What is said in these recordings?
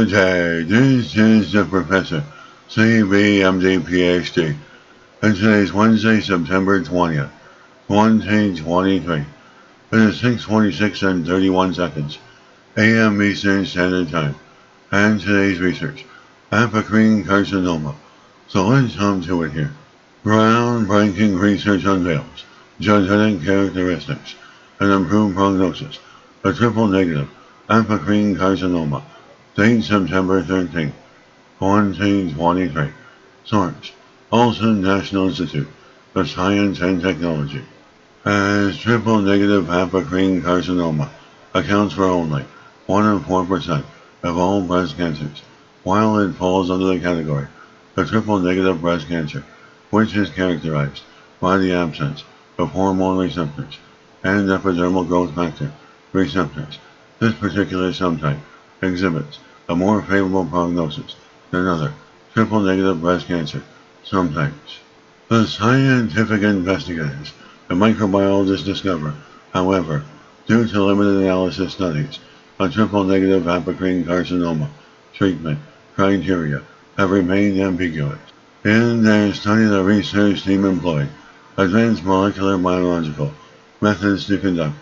Good day, this is the Professor, CBMD PhD, and today is Wednesday, September 20th, 2023. It is 6:46 and 31 seconds, a.m. Eastern Standard Time, and today's research, Apocrine Carcinoma. So let's jump to it here. Groundbreaking research unveils genetic characteristics and improved prognosis. A triple negative Apocrine Carcinoma. Date September 13, 2023. Source: Olson National Institute of Science and Technology. As triple negative Apocrine carcinoma accounts for only 1 and 4% of all breast cancers, while it falls under the category of triple negative breast cancer, which is characterized by the absence of hormone receptors and epidermal growth factor receptors. This particular subtype exhibits a more favorable prognosis than other triple-negative breast cancer subtypes. The scientific investigators and microbiologists discover, however, due to limited analysis studies, a triple-negative apocrine carcinoma treatment criteria have remained ambiguous. In their study, the research team employed advanced molecular biological methods to conduct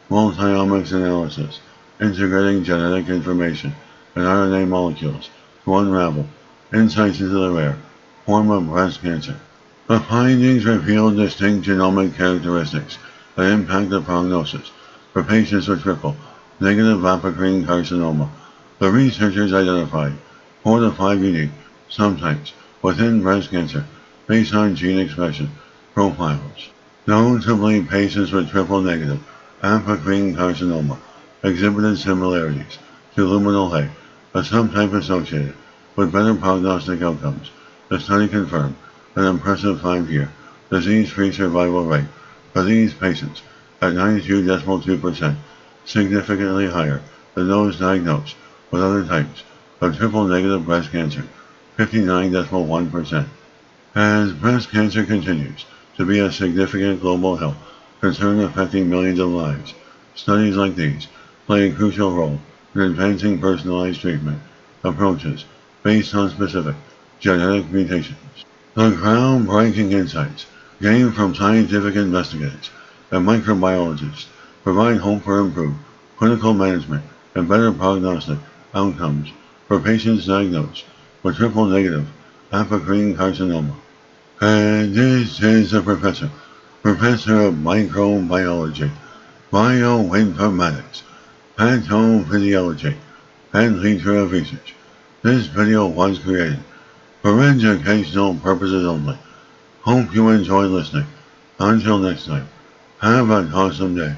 multi-omics analysis, integrating genetic information and RNA molecules to unravel insights into the rare form of breast cancer. The findings revealed distinct genomic characteristics that impact the prognosis for patients with triple-negative apocrine carcinoma. The researchers identified 4 to 5 unique subtypes within breast cancer based on gene expression profiles. Notably, patients with triple-negative apocrine carcinoma exhibited similarities to luminal hay, a subtype associated with better prognostic outcomes. The study confirmed an impressive 5-year disease-free survival rate for these patients at 92.2%, significantly higher than those diagnosed with other types of triple-negative breast cancer, 59.1%. As breast cancer continues to be a significant global health concern affecting millions of lives, studies like these play a crucial role in advancing personalized treatment approaches based on specific genetic mutations. The groundbreaking insights gained from scientific investigators and microbiologists provide hope for improved clinical management and better prognostic outcomes for patients diagnosed with triple-negative apocrine carcinoma. And this is the Professor of Microbiology, Bioinformatics, Pathophysiology, and Leader of Research. This video was created for educational purposes only. Hope you enjoy listening. Until next time, have an awesome day.